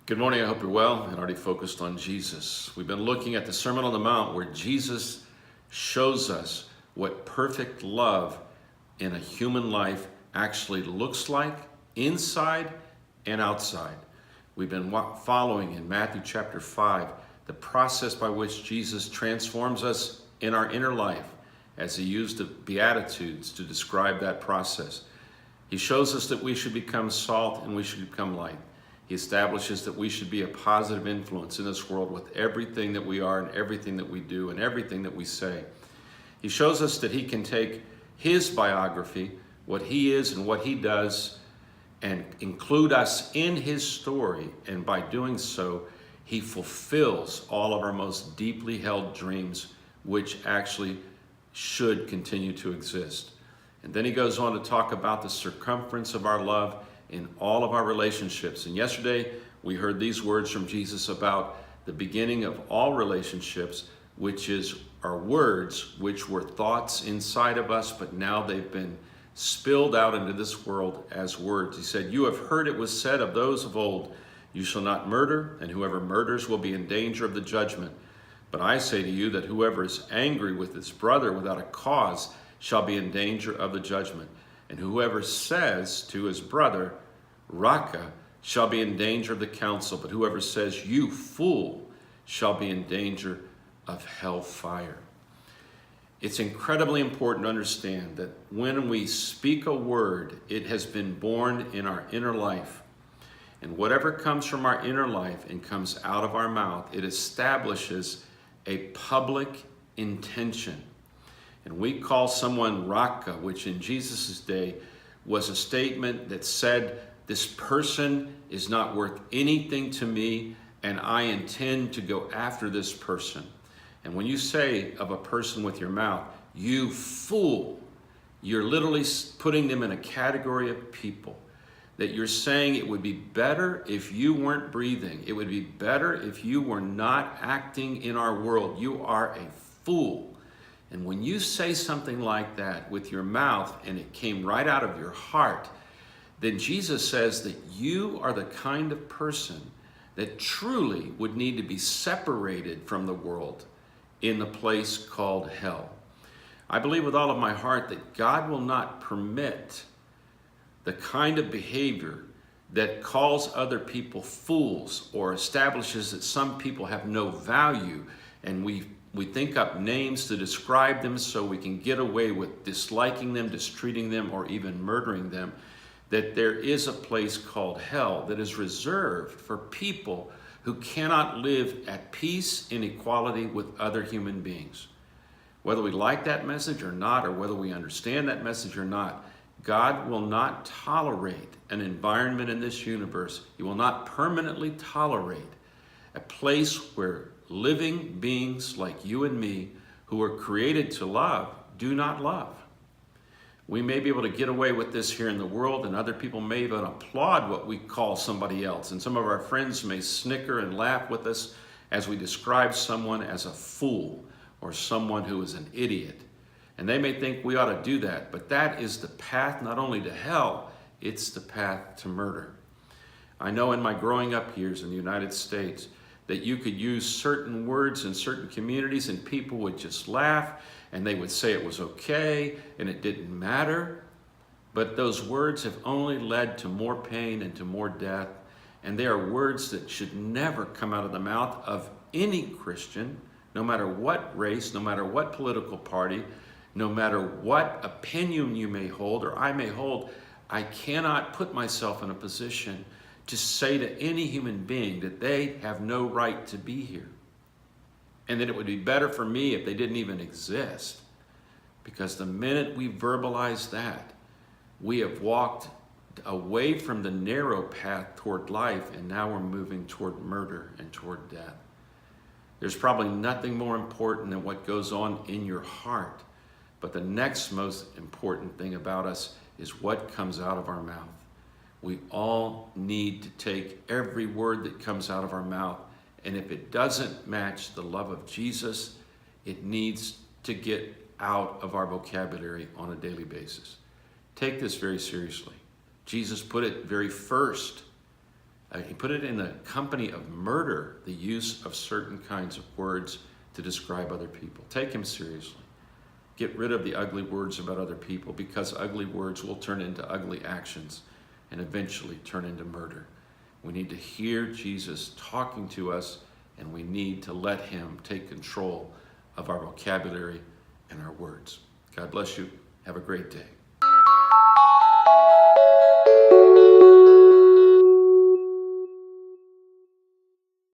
Good morning. I hope you're well and already focused on Jesus. We've been looking at the Sermon on the Mount where Jesus shows us what perfect love in a human life actually looks like inside and outside. We've been following in Matthew chapter 5 the process by which Jesus transforms us in our inner life as he used the Beatitudes to describe that process. He shows us that we should become salt and we should become light. He establishes that we should be a positive influence in this world with everything that we are and everything that we do and everything that we say. He shows us that he can take his biography, what he is and what he does, and include us in his story. And by doing so, he fulfills all of our most deeply held dreams, which actually should continue to exist. And then he goes on to talk about the circumference of our love in all of our relationships. And yesterday we heard these words from Jesus about the beginning of all relationships, which is our words, which were thoughts inside of us, but now they've been spilled out into this world as words. He said, "You have heard it was said of those of old, you shall not murder, and whoever murders will be in danger of the judgment. But I say to you that whoever is angry with his brother without a cause shall be in danger of the judgment. And whoever says to his brother, Raka, shall be in danger of the council. But whoever says, you fool, shall be in danger of hellfire." It's incredibly important to understand that when we speak a word, it has been born in our inner life. And whatever comes from our inner life and comes out of our mouth, it establishes a public intention. And we call someone Raka, which in Jesus' day was a statement that said, this person is not worth anything to me, and I intend to go after this person. And when you say of a person with your mouth, you fool, you're literally putting them in a category of people. That you're saying it would be better if you weren't breathing. It would be better if you were not acting in our world. You are a fool. And when you say something like that with your mouth and it came right out of your heart, then Jesus says that you are the kind of person that truly would need to be separated from the world in the place called hell. I believe with all of my heart that God will not permit the kind of behavior that calls other people fools or establishes that some people have no value, and we think up names to describe them so we can get away with disliking them, mistreating them, or even murdering them, that there is a place called hell that is reserved for people who cannot live at peace and equality with other human beings. Whether we like that message or not, or whether we understand that message or not, God will not tolerate an environment in this universe. He will not permanently tolerate a place where living beings like you and me, who are created to love, do not love. We may be able to get away with this here in the world, and other people may even applaud what we call somebody else. And some of our friends may snicker and laugh with us as we describe someone as a fool or someone who is an idiot. And they may think we ought to do that, but that is the path not only to hell, it's the path to murder. I know in my growing up years in the United States that you could use certain words in certain communities and people would just laugh and they would say it was okay and it didn't matter. But those words have only led to more pain and to more death. And they are words that should never come out of the mouth of any Christian, no matter what race, no matter what political party, no matter what opinion you may hold or I may hold. I cannot put myself in a position to say to any human being that they have no right to be here, and that it would be better for me if they didn't even exist. Because the minute we verbalize that, we have walked away from the narrow path toward life, and now we're moving toward murder and toward death. There's probably nothing more important than what goes on in your heart. But the next most important thing about us is what comes out of our mouth. We all need to take every word that comes out of our mouth, and if it doesn't match the love of Jesus, it needs to get out of our vocabulary on a daily basis. Take this very seriously. Jesus put it very first He put it in the company of murder, the use of certain kinds of words to describe other people. Take him seriously. Get rid of the ugly words about other people, because ugly words will turn into ugly actions and eventually turn into murder. We need to hear Jesus talking to us, and we need to let him take control of our vocabulary and our words. God bless you. Have a great day.